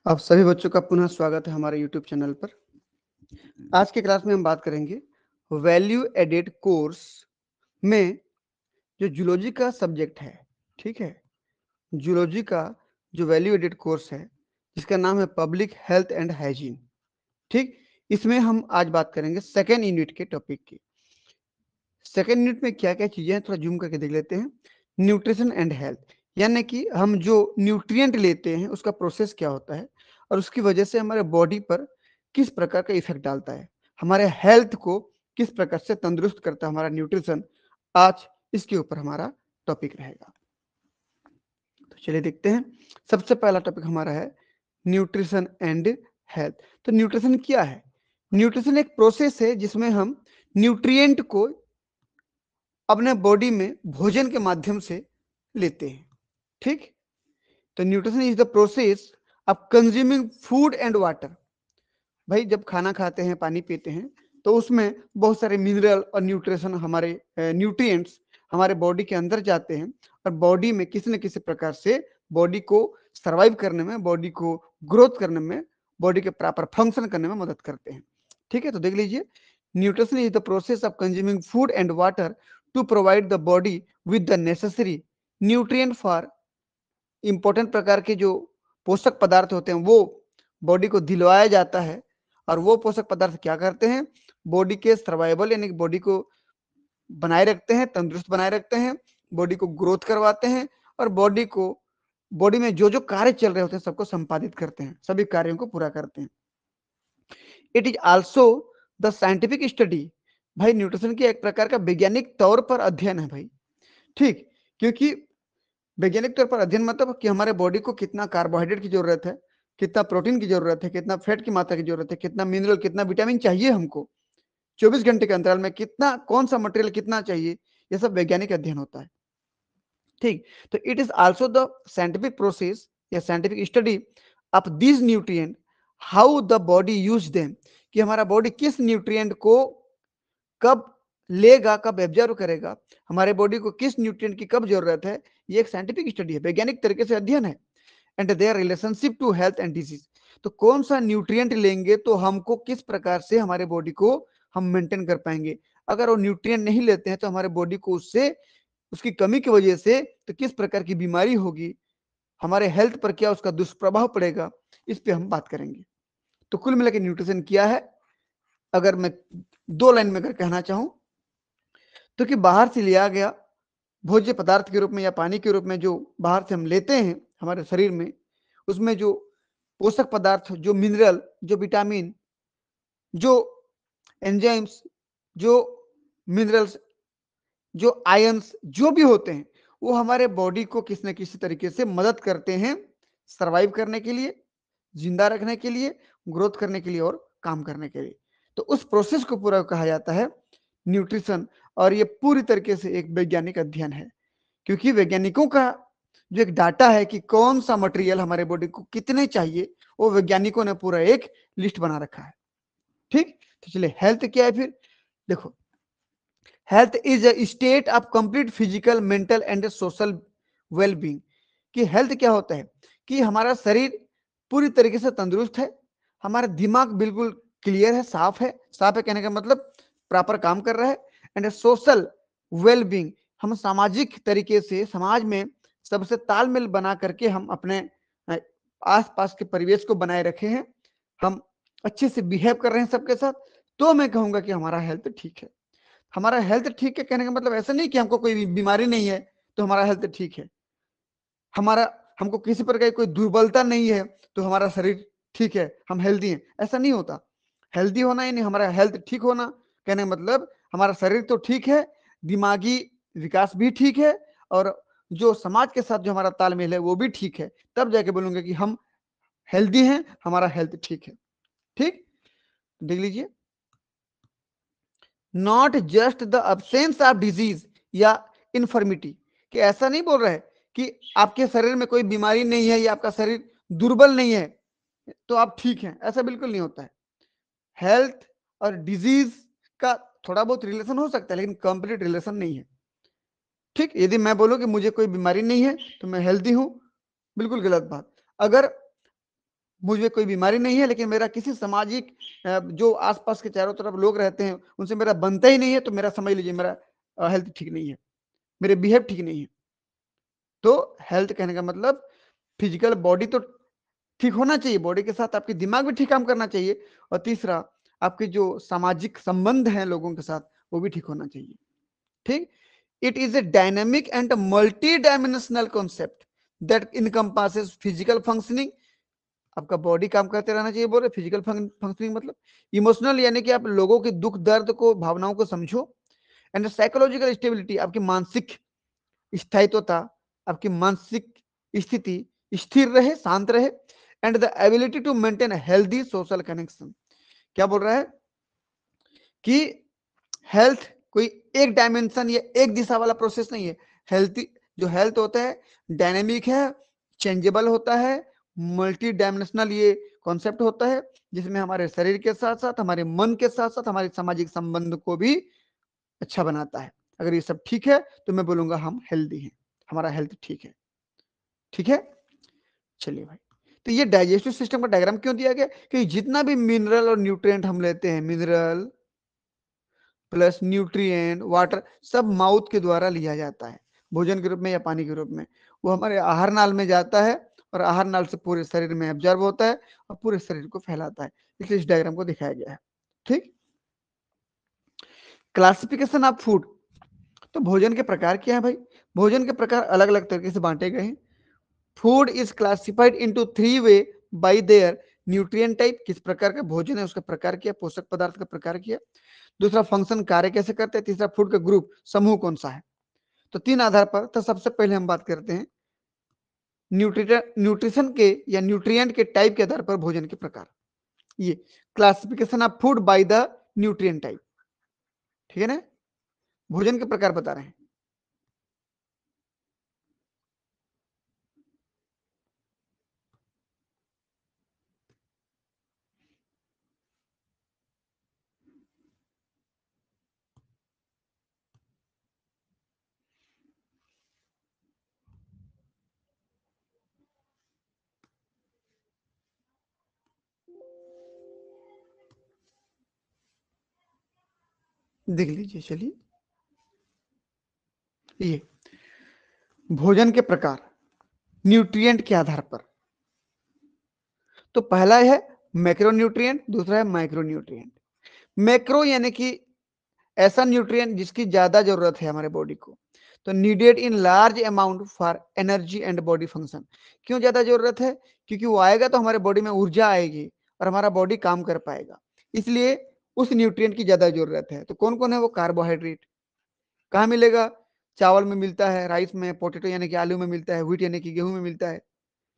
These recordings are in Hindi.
आप सभी बच्चों का पुनः स्वागत है हमारे यूट्यूब चैनल पर। आज के क्लास में हम बात करेंगे वैल्यू एडेड कोर्स में जो जूलॉजी का सब्जेक्ट है, ठीक है। जूलॉजी का जो वैल्यू एडेड कोर्स है जिसका नाम है पब्लिक हेल्थ एंड हाइजीन, ठीक। इसमें हम आज बात करेंगे सेकेंड यूनिट के टॉपिक की। सेकेंड यूनिट में क्या क्या चीजें हैं थोड़ा जूम करके देख लेते हैं। न्यूट्रिशन एंड हेल्थ, यानी कि हम जो न्यूट्रिएंट लेते हैं उसका प्रोसेस क्या होता है और उसकी वजह से हमारे बॉडी पर किस प्रकार का इफेक्ट डालता है, हमारे हेल्थ को किस प्रकार से तंदुरुस्त करता है हमारा न्यूट्रिशन। आज इसके ऊपर हमारा टॉपिक रहेगा। तो चलिए देखते हैं। सबसे पहला टॉपिक हमारा है न्यूट्रिशन एंड हेल्थ। तो न्यूट्रिशन क्या है? न्यूट्रिशन एक प्रोसेस है जिसमें हम न्यूट्रिएंट को अपने बॉडी में भोजन के माध्यम से लेते हैं, ठीक। तो nutrition is the process of consuming food and water. भाई जब खाना खाते हैं, पानी पीते हैं, तो उसमें बहुत सारे मिनरल और न्यूट्रिशन हमारे न्यूट्रिएंट्स हमारे बॉडी के अंदर जाते हैं और बॉडी में किसी न किसी प्रकार से बॉडी को सर्वाइव करने में, बॉडी को ग्रोथ करने में, बॉडी के प्रॉपर फंक्शन करने में मदद करते हैं, ठीक है। तो देख लीजिए, nutrition is the process of consuming food and water to provide the body with the necessary nutrient for important प्रकार के जो पोषक पदार्थ होते हैं वो बॉडी को दिलवाया जाता है। और वो पोषक पदार्थ क्या करते हैं? बॉडी के सर्वाइवल यानी कि बॉडी को बनाए रखते हैं, तंदुरुस्त बनाए रखते हैं, बॉडी को ग्रोथ करवाते हैं और बॉडी में जो जो कार्य चल रहे होते हैं सबको संपादित करते हैं, सभी कार्यों को पूरा करते हैं। It is also the scientific study. भाई न्यूट्रिशन की एक प्रकार का वैज्ञानिक तौर पर अध्ययन है भाई, ठीक। क्योंकि वैज्ञानिक तौर पर अध्ययन मतलब कि हमारे बॉडी को कितना कार्बोहाइड्रेट की जरूरत है, कितना प्रोटीन की जरूरत है, कितना फैट की मात्रा की जरूरत है, कितना मिनरल, कितना विटामिन चाहिए हमको 24 घंटे के अंतराल में, कितना कौन सा मटेरियल कितना चाहिए, ये सब वैज्ञानिक अध्ययन होता है, ठीक। तो it is also the scientific process या scientific study of this nutrient, how the body use them, कि हमारा बॉडी किस न्यूट्रिएंट को कब लेगा, कब एब्जॉर्व करेगा, हमारे बॉडी को किस न्यूट्रिएंट की कब जरूरत है। ये एक साइंटिफिक स्टडी है, वैज्ञानिक तरीके से अध्ययन है। And their relationship to health and disease, तो कौन सा न्यूट्रिएंट लेंगे तो हमको किस प्रकार से हमारे बॉडी को हम मेंटेन कर पाएंगे। अगर वो न्यूट्रिएंट नहीं लेते हैं तो हमारे बॉडी को उससे, उसकी कमी की वजह से तो किस प्रकार की बीमारी होगी, हमारे हेल्थ पर क्या उसका दुष्प्रभाव पड़ेगा, इस पे हम बात करेंगे। तो कुल मिलाकर न्यूट्रिशन क्या है, अगर मैं 2 लाइन में अगर कहना चाहूं तो कि बाहर से लिया गया भोज्य पदार्थ के रूप में या पानी के रूप में जो बाहर से हम लेते हैं हमारे शरीर में, उसमें जो पोषक पदार्थ, जो मिनरल, जो विटामिन, जो एंजाइम्स, जो मिनरल्स, जो आयंस, जो भी होते हैं वो हमारे बॉडी को किसी न किसी तरीके से मदद करते हैं सरवाइव करने के लिए, जिंदा रखने के लिए, ग्रोथ करने के लिए और काम करने के लिए। तो उस प्रोसेस को पूरा कहा जाता है न्यूट्रिशन। और ये पूरी तरीके से एक वैज्ञानिक अध्ययन है, क्योंकि वैज्ञानिकों का जो एक डाटा है कि कौन सा मटेरियल हमारे बॉडी को कितने चाहिए, वो वैज्ञानिकों ने पूरा एक लिस्ट बना रखा है, ठीक। तो चलिए हेल्थ क्या है फिर। देखो, health is a state of complete physical, mental and social wellbeing. कि हेल्थ क्या होता है कि हमारा शरीर पूरी तरीके से तंदुरुस्त है, हमारा दिमाग बिल्कुल क्लियर है, साफ है कहने का मतलब प्रॉपर काम कर रहा है। एंड सोशल वेलबींग, हम सामाजिक तरीके से समाज में सबसे तालमेल बना करके हम अपने आसपास के परिवेश को बनाए रखे हैं, हम अच्छे से बिहेव कर रहे हैं सबके साथ, तो मैं कहूंगा कि हमारा हेल्थ ठीक है। हमारा हेल्थ ठीक है कहने का मतलब ऐसा नहीं कि हमको कोई बीमारी नहीं है तो हमारा हेल्थ ठीक है, हमारा हमको किसी प्रकार की कोई दुर्बलता नहीं है तो हमारा शरीर ठीक है, हम हेल्दी हैं, ऐसा नहीं होता। हेल्दी होना यानी हमारा हेल्थ ठीक होना, कहने का मतलब हमारा शरीर तो ठीक है, दिमागी विकास भी ठीक है और जो समाज के साथ जो हमारा तालमेल है वो भी ठीक है, तब जाके बोलूंगा कि हम हेल्दी हैं, हमारा हेल्थ ठीक है, ठीक। देख लीजिए, not just the absence of disease या इन्फर्मिटी, कि ऐसा नहीं बोल रहे कि आपके शरीर में कोई बीमारी नहीं है या आपका शरीर दुर्बल नहीं है तो आप ठीक हैं, ऐसा बिल्कुल नहीं होता है। हेल्थ और डिजीज का थोड़ा बहुत रिलेशन हो सकता है लेकिन कंप्लीट रिलेशन नहीं है, ठीक। यदि मैं बोलूं कि मुझे कोई बीमारी नहीं है तो मैं हेल्दी हूं, बिल्कुल गलत बात। अगर मुझे कोई बीमारी नहीं है, लेकिन मेरा किसी सामाजिक जो आसपास के चारों तरफ लोग रहते हैं उनसे मेरा बनता ही नहीं है, तो मेरा समझ लीजिए मेरा हेल्थ ठीक नहीं है, मेरे बिहेव ठीक नहीं है। तो हेल्थ कहने का मतलब फिजिकल बॉडी तो ठीक होना चाहिए, बॉडी के साथ आपकी दिमाग भी ठीक काम करना चाहिए, और तीसरा आपके जो सामाजिक संबंध हैं लोगों के साथ वो भी ठीक होना चाहिए। ठीक, it is a dynamic and multi dimensional concept that encompasses physical functioning, आपका बॉडी काम करते रहना चाहिए, बोल रहे फिजिकल फंक्शनिंग मतलब इमोशनल, यानी कि आप लोगों के दुख दर्द को, भावनाओं को समझो, एंड साइकोलॉजिकल स्टेबिलिटी, आपकी मानसिक स्थायित्वता, आपकी मानसिक स्थिति स्थिर रहे, शांत रहे, and the ability to maintain healthy social connection. क्या बोल रहा है कि हेल्थ कोई एक डायमेंशन या एक दिशा वाला प्रोसेस नहीं है। हेल्थी जो हेल्थ होता है डायनेमिक है, चेंजेबल होता है, मल्टी डायमेंशनल ये कॉन्सेप्ट होता है, जिसमें हमारे शरीर के साथ साथ हमारे मन के साथ साथ हमारे सामाजिक संबंध को भी अच्छा बनाता है। अगर ये सब ठीक है तो मैं बोलूंगा हम हेल्दी हैं, हमारा हेल्थ ठीक है। ठीक है, चलिए भाई, तो ये डाइजेस्टिव सिस्टम का डायग्राम क्यों दिया गया कि जितना भी मिनरल और न्यूट्रिएंट हम लेते हैं, मिनरल प्लस न्यूट्रिएंट वाटर, सब माउथ के द्वारा लिया जाता है, भोजन के रूप में या पानी के रूप में, वो हमारे आहार नाल में जाता है और आहार नाल से पूरे शरीर में एब्जॉर्ब होता है और पूरे शरीर को फैलाता है, इसलिए इस डायग्राम को दिखाया गया है। ठीक, क्लासिफिकेशन ऑफ फूड, तो भोजन के प्रकार क्या है भाई? भोजन के प्रकार अलग अलग तरीके से बांटे गए हैं। Food is classified into 3 way by there nutrient type, किस प्रकार का भोजन है उसका प्रकार क्या, पोषक पदार्थ का प्रकार क्या, दूसरा फंक्शन कार्य कैसे करते हैं, तीसरा फूड का ग्रुप समूह कौन सा है। तो 3 आधार पर, तो सबसे पहले हम बात करते हैं न्यूट्रिशन के या न्यूट्रिएंट के टाइप के आधार पर भोजन के प्रकार, ये classification of food by the nutrient type. ठीक है ना, भोजन के प्रकार बता रहे हैं। देख लीजिए, चलिए, ये भोजन के प्रकार न्यूट्रिएंट के आधार पर, तो पहला है मैक्रोन्यूट्रिएंट, दूसरा है माइक्रोन्यूट्रिएंट। मैक्रो यानी कि ऐसा न्यूट्रिएंट जिसकी ज्यादा जरूरत है हमारे बॉडी को, तो needed in large amount for energy and body function. क्यों ज्यादा जरूरत है? क्योंकि वो आएगा तो हमारे बॉडी में ऊर्जा आएगी और हमारा बॉडी काम कर पाएगा, इसलिए उस न्यूट्रिएंट की ज्यादा जरूरत है। तो कौन कौन है वो? कार्बोहाइड्रेट कहाँ मिलेगा? चावल में मिलता है, राइस में, पोटेटो यानी कि आलू में मिलता है, व्हीट यानी कि गेहूं में मिलता है।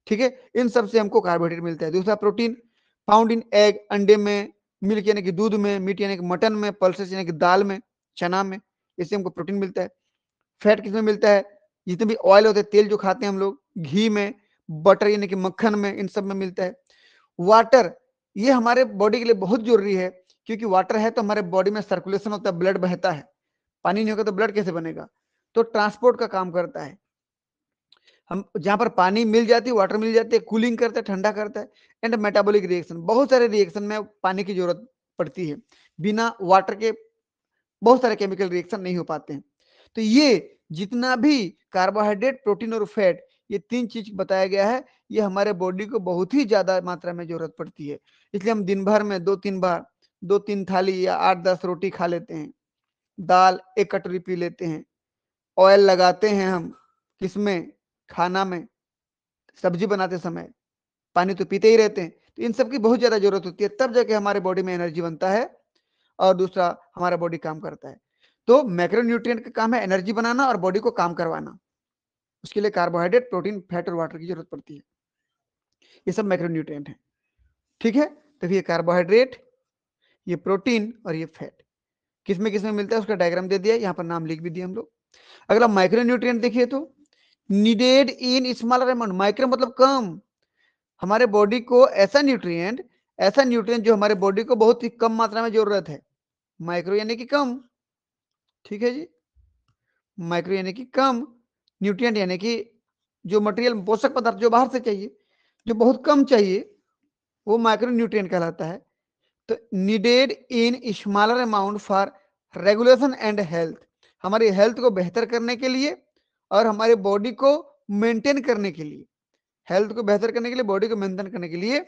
ठीक है, इन सब से हमको कार्बोहाइड्रेट मिलता है। दूसरा प्रोटीन फाउंड इन एग, अंडे में, मिल्क यानी कि दूध में, मीट यानी कि मटन में, पल्सेस यानी कि दाल में, चना में, इससे हमको प्रोटीन मिलता है। फैट किसमें मिलता है? जितने भी ऑयल होते हैं, तेल जो खाते हैं हम लोग, घी में, बटर यानी कि मक्खन में, इन सब में मिलता है। वाटर, ये हमारे बॉडी के लिए बहुत जरूरी है, क्योंकि वाटर है तो हमारे बॉडी में सर्कुलेशन होता है, ब्लड बहता है। पानी नहीं होगा तो ब्लड कैसे बनेगा? तो ट्रांसपोर्ट का काम करता है। हम जहां पर पानी मिल जाती है, वाटर मिल जाती है, कूलिंग करता है, ठंडा करता है। एंड मेटाबॉलिक रिएक्शन, बहुत सारे रिएक्शन में पानी की जरूरत पड़ती है, बिना वाटर के बहुत सारे केमिकल रिएक्शन नहीं हो पाते हैं। तो ये जितना भी कार्बोहाइड्रेट, प्रोटीन और फैट, ये 3 चीज बताया गया है, ये हमारे बॉडी को बहुत ही ज्यादा मात्रा में जरूरत पड़ती है। इसलिए हम दिन भर में 2-3 बार, 2-3 थाली या 8-10 रोटी खा लेते हैं, दाल 1 कटोरी पी लेते हैं, ऑयल लगाते हैं हम किसमें? खाना में, सब्जी बनाते समय, पानी तो पीते ही रहते हैं। तो इन सब की बहुत ज्यादा जरूरत होती है, तब जाके हमारे बॉडी में एनर्जी बनता है और दूसरा हमारा बॉडी काम करता है। तो मैक्रोन्यूट्रिएंट का काम है एनर्जी बनाना और बॉडी को काम करवाना, उसके लिए कार्बोहाइड्रेट, प्रोटीन, फैट और वाटर की जरूरत पड़ती है। ये सब मैक्रोन्यूट्रिएंट है। ठीक है, तो ये कार्बोहाइड्रेट, ये प्रोटीन और ये फैट किसमें मिलता है उसका डायग्राम दे दिया, यहाँ पर नाम लिख भी दिया हम लोग। अगला माइक्रोन्यूट्रिएंट देखिए, तो needed in smaller amount, micro मतलब कम, हमारे बॉडी को ऐसा न्यूट्रिएंट जो हमारे बॉडी को बहुत ही कम मात्रा में जरूरत है। माइक्रो यानी कि कम, ठीक है जी, माइक्रो यानी कि कम, न्यूट्रिएंट यानी कि जो मटेरियल, पोषक पदार्थ जो बाहर से चाहिए, जो बहुत कम चाहिए, वो माइक्रो न्यूट्रिएंट कहलाता है। तो needed in smaller amount for regulation and health, हमारी हेल्थ को बेहतर करने के लिए और हमारे बॉडी को मेंटेन करने के लिए, हेल्थ को बेहतर करने के लिए, बॉडी को मेंटेन करने के लिए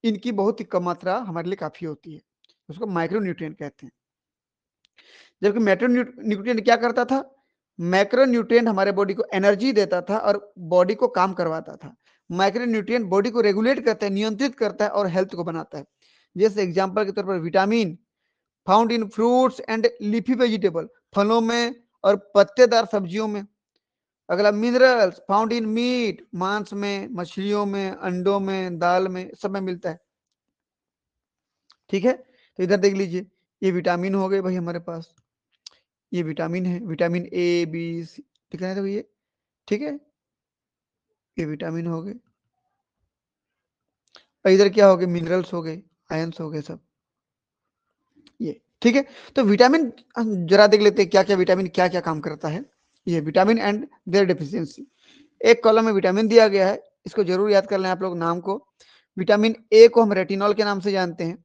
इनकी बहुत ही कम मात्रा हमारे लिए काफी होती है, उसको माइक्रो न्यूट्रिएंट कहते हैं। जबकि मैक्रो न्यूट्रिएंट क्या करता था, मैक्रो न्यूट्रिएंट हमारे बॉडी को एनर्जी देता था और बॉडी को काम करवाता था। माइक्रो न्यूट्रिएंट बॉडी को रेगुलेट करता है, नियंत्रित करता है और हेल्थ को बनाता है। जैसे एग्जांपल के तौर पर vitamin found in fruits and leafy vegetable, फलों में और पत्तेदार सब्जियों में। अगला मिनरल्स फाउंड इन मीट, मांस में, मछलियों में, अंडों में, दाल में, सब में मिलता है। ठीक है, तो इधर देख लीजिए, ये विटामिन हो गए भाई हमारे पास, ये विटामिन है, विटामिन ए बी सी, ठीक है, तो ये ठीक है, ये विटामिन हो गए। और इधर क्या हो गए, मिनरल्स हो गए, आयंस हो गए सब, ये ठीक है। तो विटामिन जरा देख लेते हैं क्या क्या विटामिन क्या क्या काम करता है। ये विटामिन एंड देयर डेफिशिएंसी, एक कॉलम में विटामिन दिया गया है, इसको जरूर याद कर लें आप लोग नाम को। विटामिन ए को हम रेटिनॉल के नाम से जानते हैं।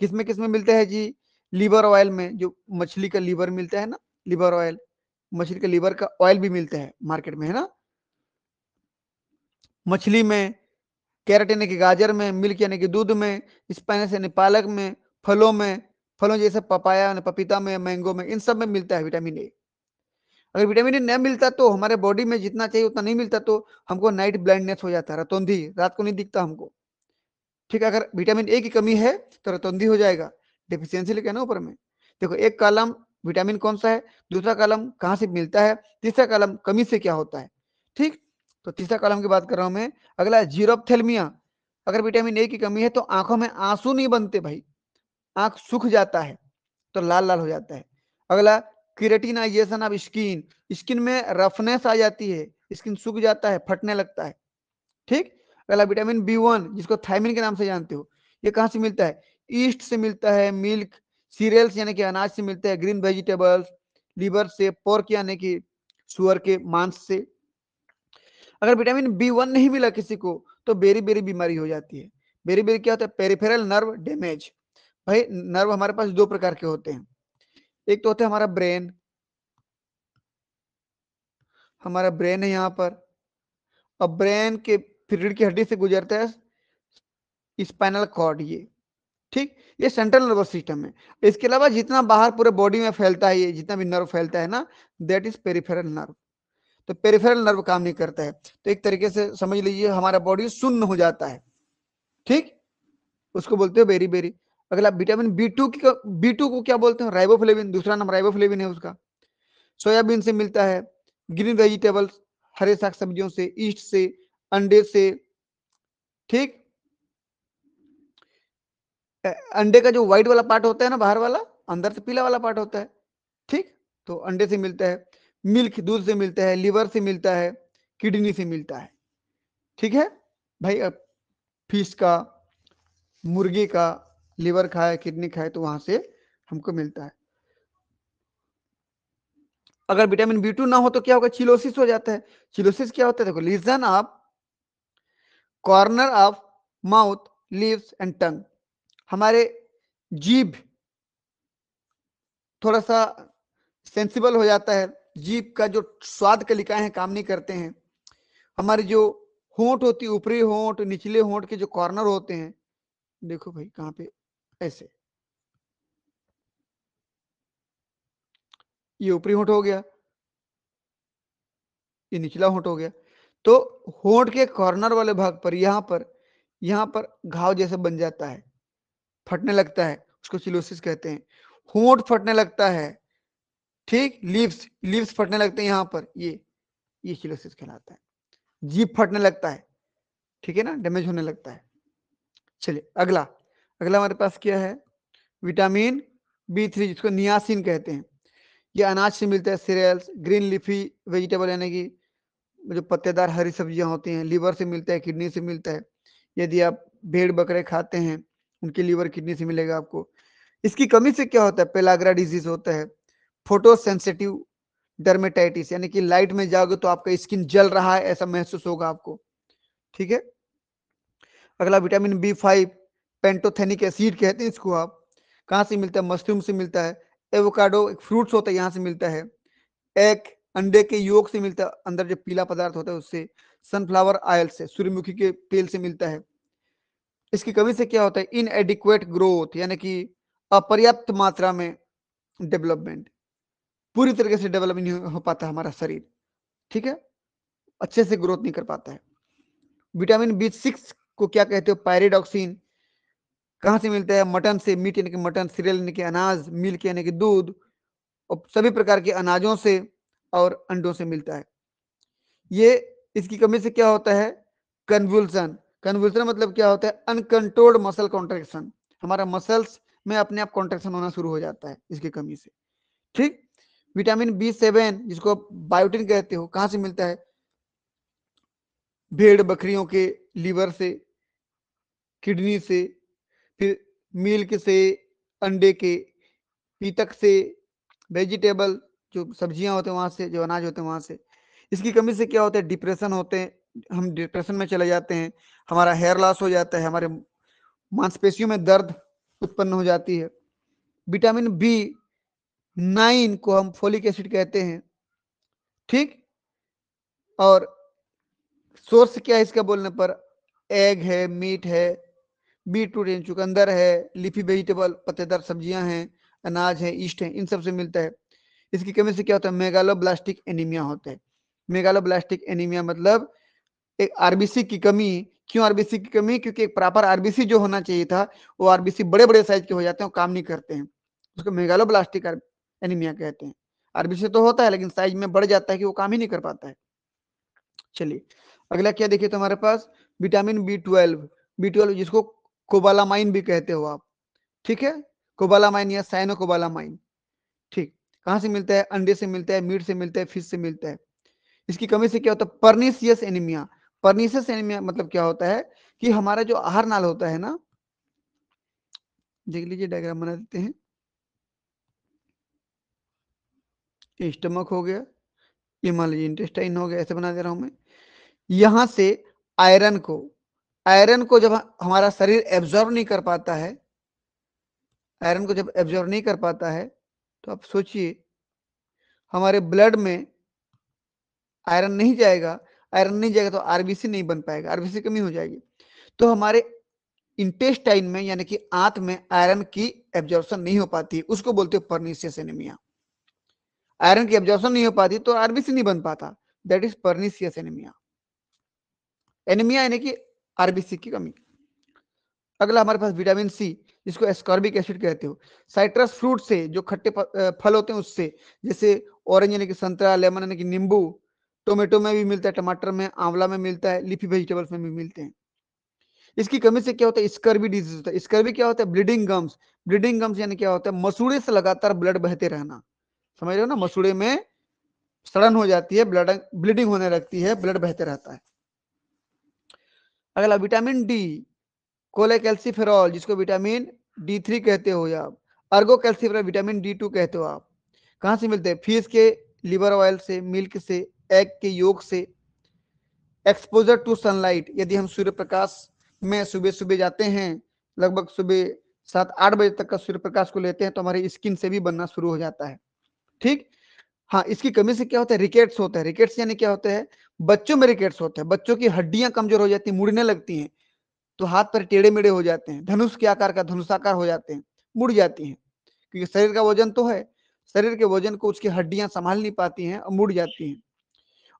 किसमें किसमें मिलता है जी, लीवर ऑयल में, जो मछली का लीवर मिलता है ना, लीवर ऑयल, मछली के लीवर का ऑयल भी मिलता है मार्केट में, है ना, मछली में, कैरेट यानी कि गाजर में, मिल्क यानी कि दूध में, स्पाइनस यानी पालक में, फलों में, फलों जैसे पपाया, पपीता में, मैंगो में, इन सब में मिलता है विटामिन ए। अगर विटामिन ए नहीं मिलता तो हमारे बॉडी में जितना चाहिए उतना नहीं मिलता तो हमको नाइट ब्लाइंडनेस हो जाता है, रतौंधी, रात को नहीं दिखता हमको। ठीक है, अगर विटामिन ए की कमी है तो रतौंधी हो जाएगा, डेफिशिएंसी लिखा है ना ऊपर में। देखो एक कॉलम विटामिन कौन सा है, दूसरा कॉलम कहाँ से मिलता है, तीसरा कॉलम कमी से क्या होता है। ठीक, तो तीसरा कॉलम की बात कर रहा हूं मैं। अगला जीरोप्थेल्मिया, अगर विटामिन ए की कमी है तो आंखों में आंसू नहीं बनते भाई, आंख सूख जाता है, तो लाल लाल हो जाता है। अगला क्रिएटिनाइजेशन ऑफ स्किन, स्किन में रफनेस आ जाती है, स्किन सूख जाता है, फटने लगता है। ठीक, अगला विटामिन बी1 जिसको थायमिन के नाम से जानते हो, ये कहां से मिलता है, ईस्ट से मिलता है, मिल्क, सीरियल्स यानी कि अनाज से मिलता है, ग्रीन वेजिटेबल्स, लीवर से, पोर्क यानी कि सुअर के मांस से। अगर विटामिन बी1 नहीं मिला किसी को तो बेरी बेरी बीमारी हो जाती है। बेरी बेरी क्या होता है, पेरिफेरल नर्व डैमेज। भाई नर्व हमारे पास दो प्रकार के होते हैं, एक तो होता है हमारा ब्रेन, हमारा ब्रेन है यहाँ पर, अब ब्रेन के रीढ़ की हड्डी से गुजरता है स्पाइनल कॉर्ड, ये ठीक, ये सेंट्रल नर्वस सिस्टम है। इसके अलावा जितना बाहर पूरे बॉडी में फैलता है, ये जितना भी नर्व फैलता है ना, दैट इज पेरिफेरल नर्व। तो पेरिफेरल नर्व काम नहीं करता है, तो एक तरीके से समझ लीजिए हमारा बॉडी शून्य हो जाता है। ठीक, उसको बोलते हैं बेरी बेरी। अगला विटामिन बी टू को क्या बोलते हैं, राइबोफ्लेविन, दूसरा नाम राइबोफ्लेविन है उसका। सोयाबीन से मिलता है, ग्रीन वेजिटेबल्स, हरे साग सब्जियों से, ईस्ट से, अंडे से। ठीक, अंडे का जो व्हाइट वाला पार्ट होता है ना बाहर वाला, अंदर से पीला वाला पार्ट होता है। ठीक, तो अंडे से मिलता है, मिल्क दूध से मिलता है, लिवर से मिलता है, किडनी से मिलता है। ठीक है भाई, अब फिश का, मुर्गी का लिवर खाए, किडनी खाए तो वहां से हमको मिलता है। अगर विटामिन बी टू ना हो तो क्या होगा, चिलोसिस हो जाता है। चिलोसिस क्या होता है, देखो, lesion of corner of mouth, lips and tongue, हमारे जीभ थोड़ा सा सेंसिबल हो जाता है, जीभ का जो स्वाद कलिकाएं हैं काम नहीं करते हैं। हमारी जो होंठ होती है, ऊपरी होंठ, निचले होंठ के जो कॉर्नर होते हैं, देखो भाई कहाँ पे, ऐसे, ये ऊपरी होंठ हो गया, ये निचला होंठ हो गया। तो होंठ के कॉर्नर वाले भाग पर, यहाँ पर घाव जैसे बन जाता है, फटने लगता है, उसको सिलोसिस कहते हैं। होंठ फटने लगता है, ठीक, लिप्स लिप्स फटने लगते हैं यहाँ पर, ये सिलोसिस कहलाता है। जीभ फटने लगता है, ठीक है ना, डैमेज होने लगता है। चलिए अगला, अगला हमारे पास क्या है, विटामिन बी3 जिसको नियासिन कहते हैं। ये अनाज से मिलता है, सीरियल्स, ग्रीन लीफी वेजिटेबल यानी कि जो पत्तेदार हरी सब्जियां होती हैं, लीवर से मिलता है, किडनी से मिलता है। यदि आप भेड़ बकरे खाते हैं उनके लीवर किडनी से मिलेगा आपको। इसकी कमी से क्या होता है, पेलाग्रा डिजीज होता है, फोटो सेंसिटिव डर्मेटाइटिस यानी कि लाइट में जाओगे तो आपका स्किन जल रहा है ऐसा महसूस होगा आपको। ठीक है, अगला विटामिन B5 पेंटोथेनिक एसिड कहते हैं इसको आप। कहाँ से मिलता है? मशरूम से मिलता है। एवोकाडो एक फ्रूट्स होता है, यहाँ से मिलता है। एग अंडे के योग से मिलता है, अंदर जो पीला पदार्थ होता है उससे। सनफ्लावर ऑयल से, सूर्यमुखी के तेल से मिलता है। इसकी कमी से क्या होता है? इनएडिक्वेट ग्रोथ, यानी कि अपर्याप्त मात्रा में डेवलपमेंट, पूरी तरीके से डेवलप नहीं हो पाता हमारा शरीर, ठीक है, अच्छे से ग्रोथ नहीं कर पाता है। विटामिन B6 को क्या कहते हो? पायरिडॉक्सिन। कहाँ से मिलता है? मटन से, मीट यानी कि मटन, सीरियल यानी कि अनाज, मिल्क यानी कि दूध, और सभी प्रकार के अनाजों से और अंडों से मिलता है। ये इसकी कमी से क्या होता है? कन्वुल्सन। कन्वुल्सन मतलब क्या होता है? अनकंट्रोल्ड मसल कॉन्ट्रेक्शन, हमारा मसल्स में अपने आप कॉन्ट्रेक्शन होना शुरू हो जाता है इसकी कमी से, ठीक। विटामिन B7 जिसको बायोटिन कहते हो, कहाँ से मिलता है? भेड़ बकरियों के लीवर से, किडनी से, फिर मिल्क से, अंडे के पीतक से, वेजिटेबल जो सब्जियां होते हैं वहां से, जो अनाज होते हैं वहां से। इसकी कमी से क्या होता है? डिप्रेशन होते हैं, हम डिप्रेशन में चले जाते हैं, हमारा हेयर लॉस हो जाता है, हमारे मांसपेशियों में दर्द उत्पन्न हो जाती है। विटामिन B9 को हम फोलिक एसिड कहते हैं, ठीक। और सोर्स क्या है इसका बोलने पर? एग है, मीट है, बीटरूट है, चुकंदर है, लीफी वेजिटेबल पत्तेदार सब्जियां हैं, अनाज है, ईस्ट है, इन सब से मिलता है। इसकी कमी से क्या होता है? मेगालोब्लास्टिक एनीमिया होता है। मेगालोब्लास्टिक एनीमिया मतलब एक आरबीसी की कमी। क्यों आरबीसी की कमी? क्योंकि एक प्रॉपर आरबीसी जो होना चाहिए था, वो आरबीसी बड़े बड़े साइज के हो जाते हैं, काम नहीं करते हैं, उसको मेगालोब्लास्टिक एनीमिया कहते हैं। आरबीसी तो होता है लेकिन साइज में बढ़ जाता है कि वो काम ही नहीं कर पाता है। चलिए अगला क्या देखिए तो हमारे पास विटामिन B12 जिसको कोबालामाइन भी कहते हो आप, ठीक है, कोबालामाइन या साइनो कोबालामाइन, ठीक। कहाँ से मिलता है? अंडे से मिलता है, मीट से मिलता है, फिश से मिलता है। इसकी कमी से क्या होता है? Pernicious anaemia. पर्नीसियस एनीमिया मतलब क्या होता है कि हमारा जो आहार नाल होता है ना, देख लीजिए डायग्राम बना देते हैं। ये स्टमक हो गया, ये मान लीजिए इंटेस्टाइन हो गया, ऐसे बना दे रहा हूं मैं। यहां से आयरन को आयरन को जब हमारा शरीर एब्जॉर्ब नहीं कर पाता है, आयरन को जब एब्जॉर्ब नहीं कर पाता है, तो आप सोचिए हमारे ब्लड में आयरन नहीं जाएगा, आयरन नहीं जाएगा तो आरबीसी नहीं बन पाएगा, आरबीसी कमी हो जाएगी। तो हमारे इंटेस्टाइन में यानी कि आंत में आयरन की एब्जॉर्प्शन नहीं हो पाती, उसको बोलते हैं पर्नीशियस एनीमिया। आयरन की एब्जॉर्प्शन नहीं हो पाती तो आरबीसी नहीं बन पाता, that is pernicious anaemia. Anaemia यानी कि आरबीसी की कमी। अगला हमारे पास विटामिन सी जिसको एस्कॉर्बिक एसिड कहते हो, साइट्रस फ्रूट से, जो खट्टे फल होते हैं उससे, जैसे ऑरेंज यानी कि संतरा, लेमन यानी कि नींबू, टोमेटो में भी मिलता है, टमाटर में, आंवला में मिलता है, लीफी वेजिटेबल्स में भी मिलते हैं। इसकी कमी से क्या होता है? स्कर्वी डिजीज होता है। स्कर्वी क्या होता है? Bleeding gums. ब्लीडिंग गम्स यानी क्या होता है? मसूड़े से लगातार ब्लड बहते रहना, समझ रहे हो ना, मसूड़े में सड़न हो जाती है, ब्लड ब्लीडिंग होने लगती है, ब्लड बहते रहता है। अगला विटामिन डी, कोलेकैल्सिफेरॉल जिसको विटामिन D3 कहते हो या अर्गो कैल्सिफेरॉल विटामिन D2 कहते हो आप। कहाँ से मिलते हैं? फिश के लिवर ऑयल से, मिल्क से, एग के योग से। एक्सपोजर टू सनलाइट, यदि हम सूर्य प्रकाश में सुबह सुबह जाते हैं, लगभग सुबह 7-8 बजे तक का सूर्य प्रकाश को लेते हैं, तो हमारी स्किन से भी बनना शुरू हो जाता है, ठीक। हाँ, इसकी कमी से क्या होता है? रिकेट्स होता है। रिकेट्स यानी क्या होता है? बच्चों में रिकेट्स होता है, बच्चों की हड्डियां कमजोर हो जाती है, मुड़ने लगती हैं, तो हाथ पर टेढ़े मेढ़े हो जाते हैं, धनुष के आकार का धनुषाकार हो जाते हैं, मुड़ जाती हैं, क्योंकि शरीर का वजन तो है, शरीर के वजन को उसकी हड्डियां संभाल नहीं पाती हैं और मुड़ जाती हैं।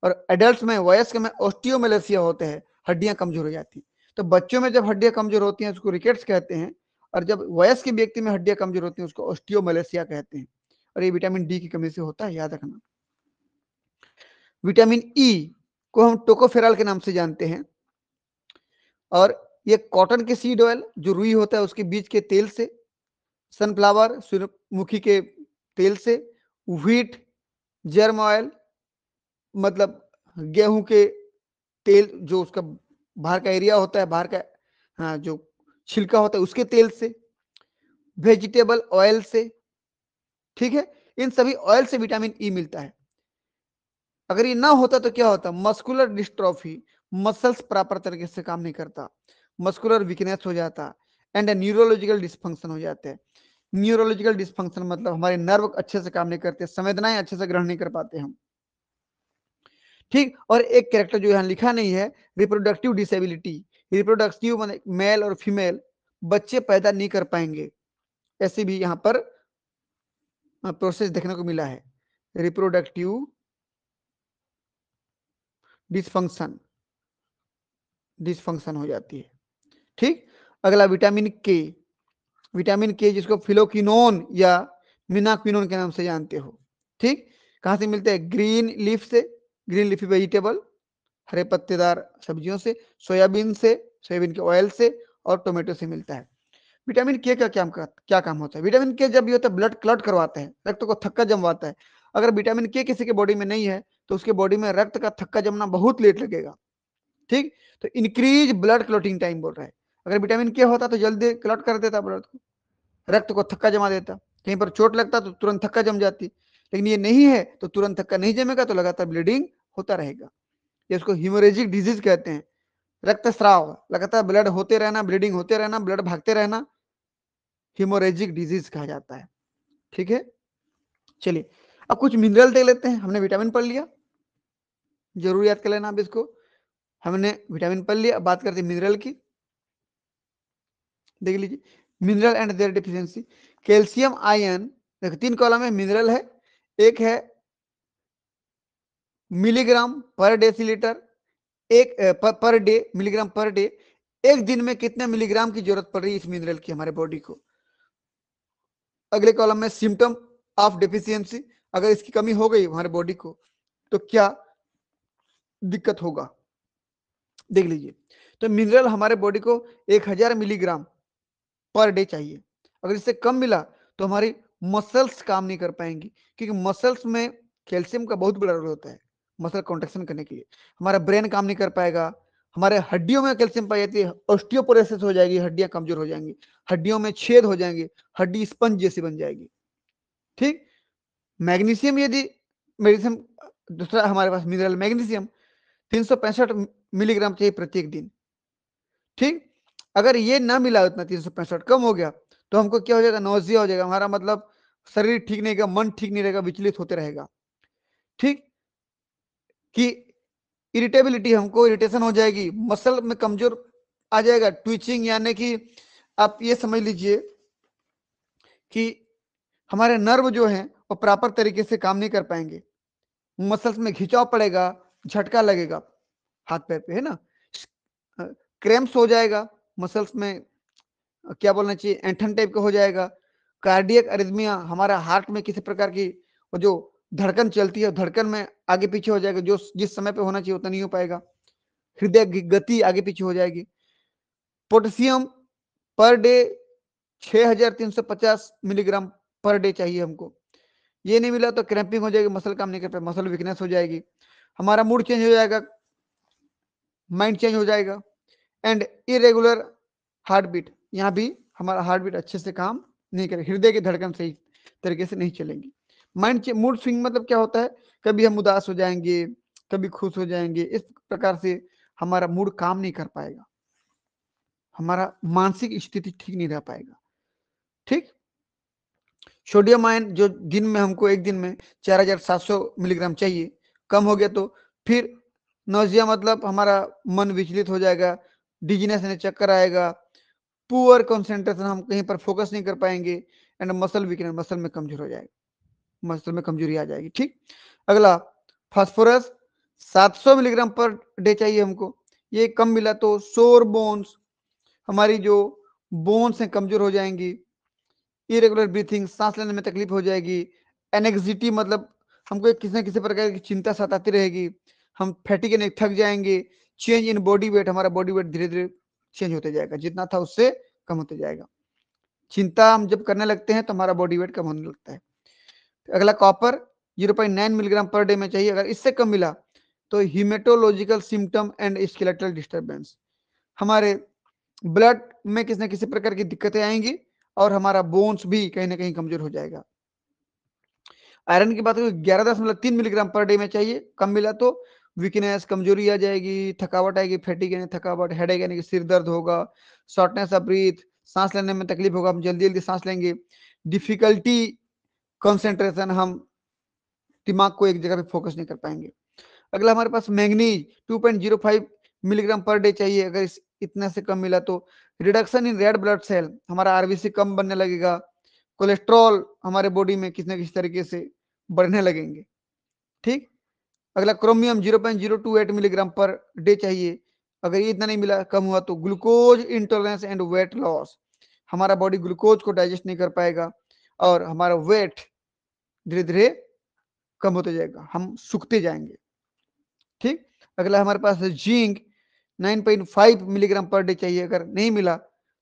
और एडल्ट में, वयस्क में ऑस्टियोमेलेसिया होते हैं, हड्डियां कमजोर हो जाती हैं। तो बच्चों में जब हड्डियां कमजोर होती हैं उसको रिकेट्स कहते हैं, और जब वयस्क व्यक्ति में हड्डियां कमजोर होती हैं उसको ऑस्टियोमेलेसिया कहते हैं। और ये विटामिन डी की कमी से होता है, याद रखना। विटामिन ई को हम टोकोफेरॉल के नाम से जानते हैं, और ये कॉटन के सीड ऑयल जो रुई होता है उसके बीज के तेल से, सनफ्लावर सूर्यमुखी के तेल से, व्हीट जर्म ऑयल मतलब गेहूं के तेल, जो उसका बाहर का एरिया होता है, बाहर का, हाँ, जो छिलका होता है उसके तेल से, वेजिटेबल ऑयल से, ठीक है। इन सभी ऑयल से विटामिन ई मिलता है। अगर ये ना होता तो क्या होता? मस्कुलर डिस्ट्रॉफी, मसल्स प्रॉपर तरीके से काम नहीं करता, मस्कुलर वीकनेस हो जाता, एंड न्यूरोलॉजिकल डिस्फंक्शन हो जाते हैं। न्यूरोलॉजिकल डिस्फंक्शन मतलब हमारे नर्व अच्छे से काम नहीं करते, संवेदनाएं अच्छे से ग्रहण नहीं कर पाते हम। ठीक, और एक कैरेक्टर जो यहाँ लिखा नहीं है, रिप्रोडक्टिव डिसेबिलिटी। रिप्रोडक्टिव मतलब मेल और फीमेल बच्चे पैदा नहीं कर पाएंगे, ऐसे भी यहाँ पर प्रोसेस देखने को मिला है। रिप्रोडक्टिव डिसफंक्शन, डिसफंक्शन हो जाती है। ठीक, अगला विटामिन के। विटामिन के जिसको फिलोक्विनोन या मिनाक्विनोन के नाम से जानते हो। ठीक, कहां से मिलते हैं? ग्रीन लीफ से, ग्रीन लीफी वेजिटेबल, हरे पत्तेदार सब्जियों से, सोयाबीन से, सोयाबीन के ऑयल से, और टोमेटो से मिलता है। विटामिन के का क्या काम होता है? विटामिन के जब ये होता है ब्लड क्लॉट करवाता है, रक्त को थक्का जमवाता है। अगर विटामिन के किसी के बॉडी में नहीं है तो उसके बॉडी में रक्त का थक्का जमना बहुत लेट लगेगा। ठीक, तो इंक्रीज ब्लड क्लॉटिंग टाइम बोल रहा है। अगर विटामिन के होता तो जल्दी क्लॉट कर देता ब्लड को, रक्त को थक्का जमा देता। कहीं पर चोट लगता तो तुरंत थक्का जम जाती, लेकिन ये नहीं है तो तुरंत थक्का नहीं जमेगा, तो लगातार ब्लीडिंग होता रहेगा। ये उसको हीमोरेजिक डिजीज कहते हैं। रक्तस्राव, लगातार ब्लड होते रहना, ब्लीडिंग होते रहना, ब्लड भागते रहना, हीमोरेजिक डिजीज कहा जाता है। ठीक है, चलिए अब कुछ मिनरल देख लेते हैं। हमने विटामिन पढ़ लिया, जरूर याद कर लेना आप इसको। हमने विटामिन पढ़ लिया, अब बात करते हैं मिनरल की। देख लीजिए, mineral and their deficiency. Calcium ion, देखो 3 कॉलम में मिनरल है। एक है मिलीग्राम पर डेसीलीटर, एक per day, milligram per day. एक दिन में कितने मिलीग्राम की जरूरत पड़ रही है इस मिनरल की हमारे बॉडी को। अगले कॉलम में सिम्टम ऑफ डेफिशिएंसी, अगर इसकी कमी हो गई हमारे बॉडी को तो क्या दिक्कत होगा। देख लीजिए, तो मिनरल हमारे बॉडी को 1000 मिलीग्राम पर डे चाहिए। अगर इससे कम मिला तो हमारी मसल्स काम नहीं कर पाएंगी, क्योंकि मसल्स में कैल्शियम का बहुत बड़ा रोल होता है मसल कॉन्ट्रेक्शन करने के लिए। हमारा ब्रेन काम नहीं कर पाएगा, हमारे हड्डियों में कैल्शियम पाई जाती है, ऑस्टियोपोरोसिस हो जाएगी, हड्डियां कमजोर हो जाएंगी, हड्डियों में छेद हो जाएंगे, हड्डी स्पंज जैसी बन जाएगी। ठीक, मैग्नीशियम यदि, मैग्नीशियम दूसरा हमारे पास मिनरल मैग्नीशियम 365 मिलीग्राम चाहिए प्रत्येक दिन। ठीक, अगर ये ना मिला उतना, 365 कम हो गया, तो हमको क्या हो जाएगा? नोजिया हो जाएगा, हमारा मतलब शरीर ठीक नहीं रहेगा, मन ठीक नहीं रहेगा, विचलित होते रहेगा। ठीक, कि इरिटेबिलिटी, हमको इरिटेशन हो जाएगी, मसल में कमजोर आ जाएगा, ट्विचिंग, यानी कि आप ये समझ लीजिए कि हमारे नर्व जो हैं वो प्रॉपर तरीके से काम नहीं कर पाएंगे, मसल्स में खिंचाव पड़ेगा, झटका लगेगा हाथ पैर पे, है ना, क्रैम्प्स हो जाएगा मसल्स में, क्या बोलना चाहिए, ऐंठन टाइप का हो जाएगा। कार्डियक अरिथमिया, हमारा हार्ट में किसी प्रकार की वो जो धड़कन चलती है, धड़कन में आगे पीछे हो जाएगा, जो जिस समय पे होना चाहिए उतना नहीं हो पाएगा। हृदय की गति आगे पीछे हो जाएगी। Potassium per day 6350 milligram per day चाहिए हमको। ये नहीं मिला तो क्रैम्पिंग हो जाएगी, मसल काम नहीं कर पाए, मसल वीकनेस हो जाएगी, हमारा मूड चेंज हो जाएगा, माइंड चेंज हो जाएगा, एंड इरेगुलर हार्ट बीट, यहाँ भी हमारा हार्ट बीट अच्छे से काम नहीं करेगा, हृदय की धड़कन सही तरीके से नहीं चलेंगी। माइंड मूड स्विंग मतलब क्या होता है? कभी हम उदास हो जाएंगे, कभी खुश हो जाएंगे, इस प्रकार से हमारा मूड काम नहीं कर पाएगा, हमारा मानसिक स्थिति ठीक नहीं रह पाएगा। ठीक, सोडियम आयन जो दिन में हमको एक दिन में 4700 मिलीग्राम चाहिए, कम हो गया तो फिर नोजिया, मतलब हमारा मन विचलित हो जाएगा, डिजीनेस यानी चक्कर आएगा, पुअर कंसंट्रेशन, हम कहीं पर फोकस नहीं कर पाएंगे, एंड मसल वीकनेस, मसल में कमजोर हो जाएगा, मसल में कमजोरी आ जाएगी। ठीक, अगला फास्फोरस 700 मिलीग्राम पर डे चाहिए हमको, ये कम मिला तो सोर बोन्स, हमारी जो बोन्स हैं कमजोर हो जाएंगी, इरेगुलर ब्रीथिंग, सांस लेने में तकलीफ हो जाएगी, एनेक्सिटी मतलब हमको किसी न किसी प्रकार की चिंता सताती रहेगी, हम फैटिक यानी थक जाएंगे, चेंज इन बॉडी वेट, हमारा बॉडी वेट धीरे धीरे चेंज होते जाएगा, जितना था उससे कम होते जाएगा। चिंता हम जब करने लगते हैं तो हमारा बॉडी वेट कम होने लगता है। अगला कॉपर 0.9 मिलीग्राम पर डे में चाहिए, अगर इससे कम मिला तो haematological symptom and skeletal disturbance, हमारे ब्लड में किसी न किसी प्रकार की दिक्कतें आएंगी और हमारा बोन्स भी कहीं ना कहीं कमजोर हो जाएगा। आयरन की बात करें 11.3 मिलीग्राम पर डे में चाहिए, कम मिला तो वीकनेस, कमजोरी आ जाएगी, थकावट आएगी, फैटिग यानी थकावट, हेडेक यानी कि सिर दर्द होगा, शॉर्टनेस ऑफ ब्रीथ, सांस लेने में तकलीफ होगा, हम जल्दी जल्दी सांस लेंगे, डिफिकल्टी कंसंट्रेशन, हम दिमाग को एक जगह पे फोकस नहीं कर पाएंगे। अगला हमारे पास मैंगनीज 2.05 मिलीग्राम पर डे चाहिए, अगर इतना से कम मिला तो reduction in red blood cell, हमारा आरबीसी कम बनने लगेगा, कोलेस्ट्रॉल हमारे बॉडी में किसी न किसी तरीके से बढ़ने लगेंगे। ठीक। अगला क्रोमियम 0.028 मिलीग्राम पर डे चाहिए, अगर ये इतना नहीं मिला, कम हुआ तो glucose intolerance and weight loss, हमारा बॉडी ग्लूकोज को डाइजेस्ट नहीं कर पाएगा और हमारा वेट धीरे धीरे कम होते जाएगा, हम सूखते जाएंगे। ठीक। अगला हमारे पास जिंक 9.5 मिलीग्राम पर डे चाहिए, अगर नहीं मिला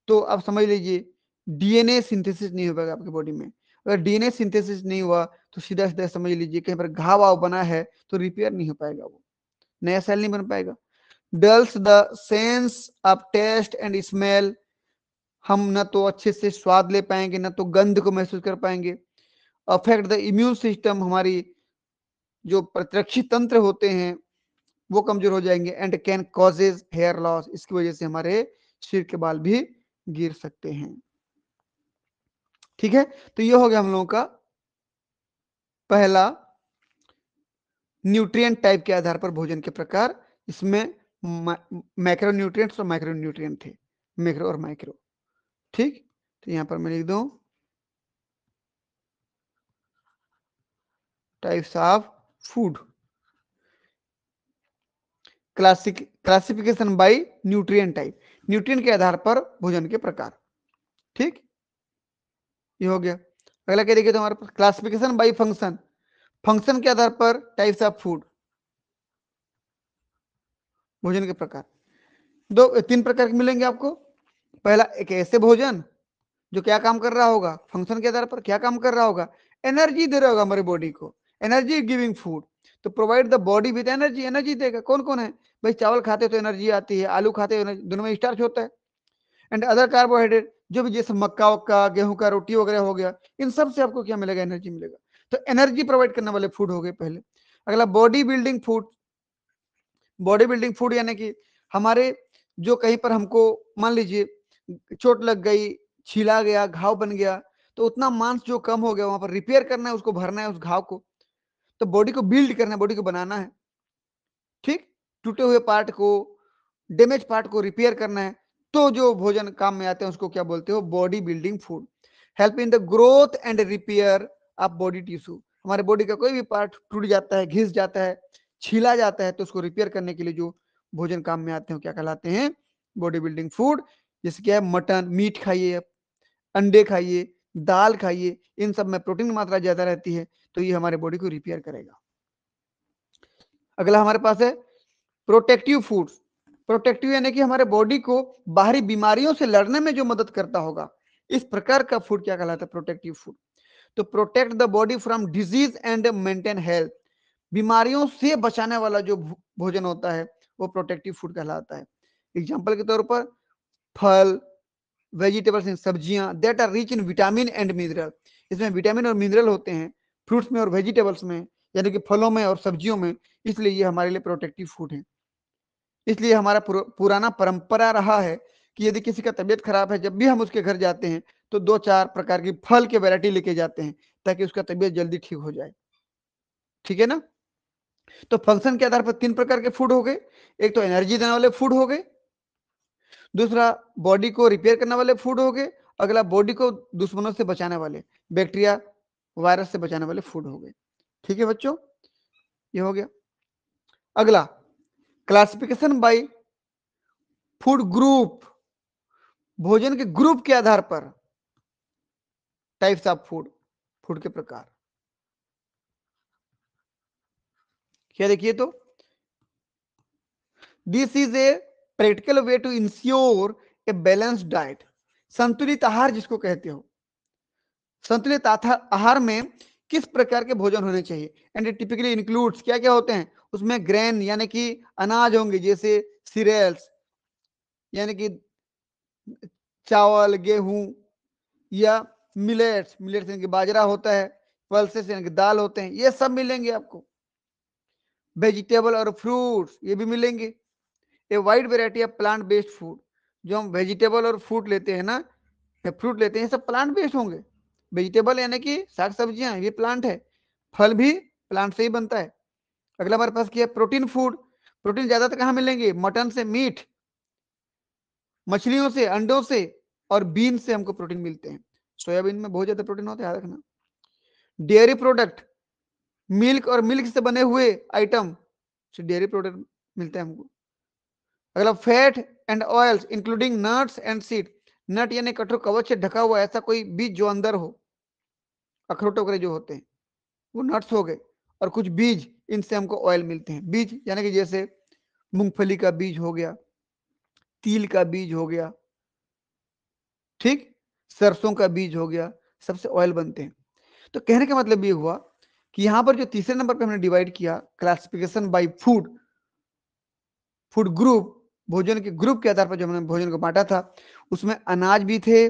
तो आप समझ लीजिए डीएनए सिंथेसिस नहीं हो पाएगा आपकी बॉडी में। अगर डीएनए सिंथेसिस नहीं हुआ तो सीधा सीधा समझ लीजिए कहीं पर घाव वाव बना है तो रिपेयर नहीं हो पाएगा, वो नया सेल नहीं बन पाएगा। Dulls the sense of taste and smell, हम ना तो अच्छे से स्वाद ले पाएंगे ना तो गंध को महसूस कर पाएंगे। अफेक्ट द इम्यून सिस्टम, हमारी जो प्रतिरक्षी तंत्र होते हैं वो कमजोर हो जाएंगे। And can causes hair loss, इसकी वजह से हमारे सिर के बाल भी गिर सकते हैं। ठीक है, तो ये हो गया हम लोगों का पहला न्यूट्रिएंट टाइप के आधार पर भोजन के प्रकार। इसमें मैक्रो न्यूट्रिएंट्स और माइक्रो न्यूट्रिएंट थे, मैक्रो और माइक्रो। ठीक, तो यहां पर मैं लिख दूं types of food, classification bye nutrient type, nutrient के आधार पर भोजन के प्रकार। ठीक, ये हो गया। अगला क्या देखिए तो हमारे पास क्लासिफिकेशन बाय फंक्शन, फंक्शन के आधार पर टाइप्स ऑफ फूड, भोजन के प्रकार दो तीन प्रकार के मिलेंगे आपको। पहला एक ऐसे भोजन जो क्या काम कर रहा होगा, फंक्शन के आधार पर क्या काम कर रहा होगा, एनर्जी दे रहा होगा हमारे बॉडी को, एनर्जी गिविंग फूड, तो provide the body with energy, energy देगा। कौन कौन है भाई, चावल खाते तो एनर्जी आती है, आलू खाते हो दोनों में स्टार्च होता है। एंड अदर कार्बोहाइड्रेट, जो भी जैसे मक्का वक्का गेहूं का रोटी वगैरह हो गया, इन सब से आपको क्या मिलेगा, एनर्जी मिलेगा। तो एनर्जी प्रोवाइड करने वाले फूड हो गए पहले। अगला body building food, body building food यानी कि हमारे जो कहीं पर हमको मान लीजिए चोट लग गई, छीला गया, घाव बन गया, तो उतना मांस जो कम हो गया वहां पर रिपेयर करना है, उसको भरना है उस घाव को, तो बॉडी को बिल्ड करना है, बॉडी को बनाना है। ठीक, टूटे हुए पार्ट को, डैमेज पार्ट को रिपेयर करना है, तो जो भोजन काम में आते हैं उसको क्या बोलते हो, body building food. Help in the growth and repair of body tissue, हमारे बॉडी का कोई भी पार्ट टूट जाता है, घिस जाता है, छीला जाता है, तो उसको रिपेयर करने के लिए जो भोजन काम में आते हैं क्या कहलाते हैं, बॉडी बिल्डिंग फूड। जैसे क्या है, मटन मीट खाइए, अंडे खाइए, दाल खाइए, इन सब में प्रोटीन की मात्रा ज्यादा रहती है, तो ये हमारे बॉडी को रिपेयर करेगा। अगला हमारे पास है प्रोटेक्टिव फूड, प्रोटेक्टिव यानी कि हमारे बॉडी को बाहरी बीमारियों से लड़ने में जो मदद करता होगा, इस प्रकार का फूड क्या कहलाता है, प्रोटेक्टिव फूड। तो protect the body from disease and maintain health, बीमारियों से बचाने वाला जो भोजन होता है वो प्रोटेक्टिव फूड कहलाता है। एग्जाम्पल के तौर पर फल, वेजिटेबल्स, सब्जियां that are rich in vitamin and mineral, इसमें विटामिन और मिनरल होते हैं फ्रूट्स में और वेजिटेबल्स में, यानी कि फलों में और सब्जियों में, इसलिए ये हमारे लिए प्रोटेक्टिव फूड है। इसलिए हमारा पुराना परंपरा रहा है कि यदि किसी का तबीयत खराब है, जब भी हम उसके घर जाते हैं तो 2-4 प्रकार की फल के वैरायटी लेके जाते हैं ताकि उसका तबीयत जल्दी ठीक हो जाए। ठीक है ना, तो फंक्शन के आधार पर 3 प्रकार के फूड हो गए, एक तो एनर्जी देने वाले फूड हो गए, दूसरा बॉडी को रिपेयर करने वाले फूड हो गए, अगला बॉडी को दुश्मनों से बचाने वाले, बैक्टीरिया वायरस से बचाने वाले फूड हो गए। ठीक है बच्चों, ये हो गया। अगला क्लासिफिकेशन बाय फूड ग्रुप, भोजन के ग्रुप के आधार पर टाइप्स ऑफ फूड, फूड के प्रकार। क्या देखिए तो this is a practical way to ensure a balanced diet, संतुलित आहार जिसको कहते हो, संतुलित आहार में किस प्रकार के भोजन होने चाहिए। एंड इट टिपिकली इंक्लूड्स, क्या क्या होते हैं उसमें, ग्रेन यानी कि अनाज होंगे, जैसे सीरियल्स यानी कि चावल गेहूं, या मिलेट्स, मिलेट्स यानी कि बाजरा होता है, पल्सेस यानी कि दाल होते हैं, ये सब मिलेंगे आपको। वेजिटेबल और फ्रूट्स ये भी मिलेंगे। A wide variety of plant based food, जो हम वेजिटेबल और फ्रूट लेते हैं ना, या फ्रूट लेते हैं, सब प्लांट बेस्ड होंगे। वेजिटेबल यानी कि साग सब्जियां, ये प्लांट है। फल भी प्लांट से ही बनता है। अगला हमारे पास क्या है, प्रोटीन फूड। प्रोटीन ज्यादातर कहाँ मिलेंगे, मटन से, मीट, मछलियों से, अंडों से और बीन से हमको प्रोटीन मिलते हैं। सोयाबीन में बहुत ज्यादा प्रोटीन होता है, याद रखना। डेयरी प्रोडक्ट, मिल्क और मिल्क से बने हुए आइटम से डेयरी प्रोडक्ट मिलते हैं हमको। अगला fat and oils including nuts and seed. Nut यानी कठोर कवच से ढका हुआ ऐसा कोई बीज जो अंदर हो, अखरोट वगैरह जो होते हैं वो नट्स हो गए। और कुछ बीज, इनसे हमको ऑयल मिलते हैं। बीज यानी कि जैसे मूंगफली का बीज हो गया, तिल का बीज हो गया, ठीक, सरसों का बीज हो गया, सबसे ऑयल बनते हैं। तो कहने का मतलब ये हुआ कि यहां पर जो तीसरे नंबर पे हमने डिवाइड किया, classification bye food, food group, भोजन के ग्रुप के आधार पर जो हमने भोजन को बांटा था, उसमें अनाज भी थे,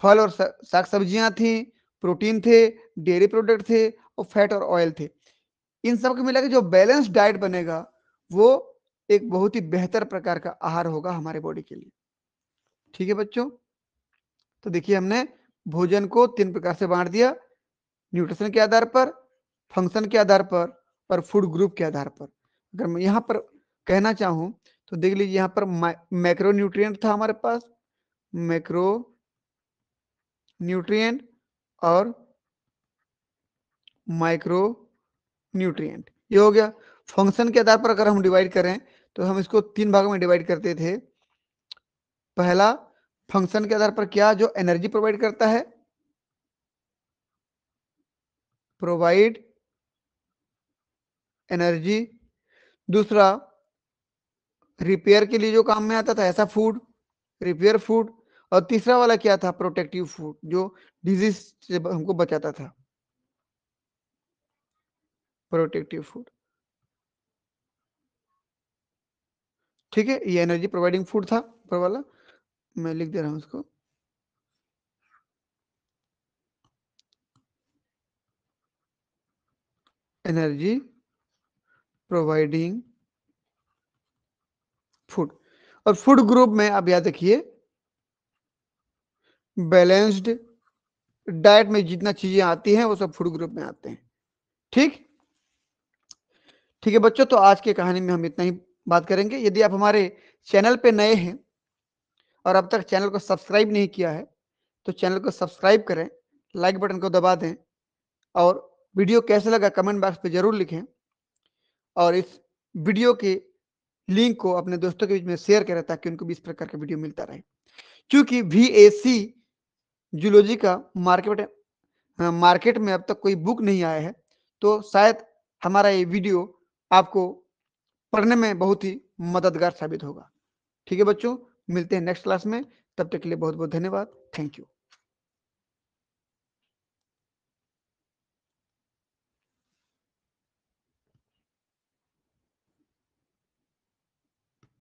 फल और साग सब्जियां थी, प्रोटीन थे, डेयरी प्रोडक्ट थे और फैट और ऑयल थे। इन सब को मिला के जो बैलेंस डाइट बनेगा वो एक बहुत ही बेहतर प्रकार का आहार होगा हमारे बॉडी के लिए। ठीक है बच्चों, तो देखिए हमने भोजन को 3 प्रकार से बांट दिया, न्यूट्रिशन के आधार पर, फंक्शन के आधार पर और फूड ग्रुप के आधार पर। अगर मैं यहाँ पर कहना चाहूं तो देख लीजिए, यहाँ पर मैक्रो न्यूट्रिएंट था हमारे पास, मैक्रो न्यूट्रिएंट और माइक्रो न्यूट्रिएंट, ये हो गया। फंक्शन के आधार पर अगर हम डिवाइड करें तो हम इसको 3 भागों में डिवाइड करते थे। पहला, फंक्शन के आधार पर क्या, जो एनर्जी प्रोवाइड करता है, प्रोवाइड एनर्जी। दूसरा, रिपेयर के लिए जो काम में आता था, ऐसा फूड, रिपेयर फूड। और तीसरा वाला क्या था, प्रोटेक्टिव फूड, जो डिजीज से हमको बचाता था, प्रोटेक्टिव फूड। ठीक है, ये एनर्जी प्रोवाइडिंग फूड था ऊपर वाला, मैं लिख दे रहा हूं इसको। Energy providing food. और फूड ग्रुप में आप याद रखिए, बैलेंस्ड डाइट में जितना चीजें आती हैं वो सब फूड ग्रुप में आते हैं। ठीक, ठीक है बच्चों, तो आज की कहानी में हम इतना ही बात करेंगे। यदि आप हमारे चैनल पे नए हैं और अब तक चैनल को सब्सक्राइब नहीं किया है तो चैनल को सब्सक्राइब करें, लाइक बटन को दबा दें और वीडियो कैसे लगा कमेंट बॉक्स पे जरूर लिखें। और इस वीडियो के लिंक को अपने दोस्तों के बीच में शेयर करें ताकि उनको भी इस प्रकार का वीडियो मिलता रहे। क्योंकि VAC जूलॉजी का मार्केट में अब तक कोई बुक नहीं आया है, तो शायद हमारा ये वीडियो आपको पढ़ने में बहुत ही मददगार साबित होगा। ठीक है बच्चों, मिलते हैं नेक्स्ट क्लास में, तब तक के लिए बहुत बहुत धन्यवाद, थैंक यू।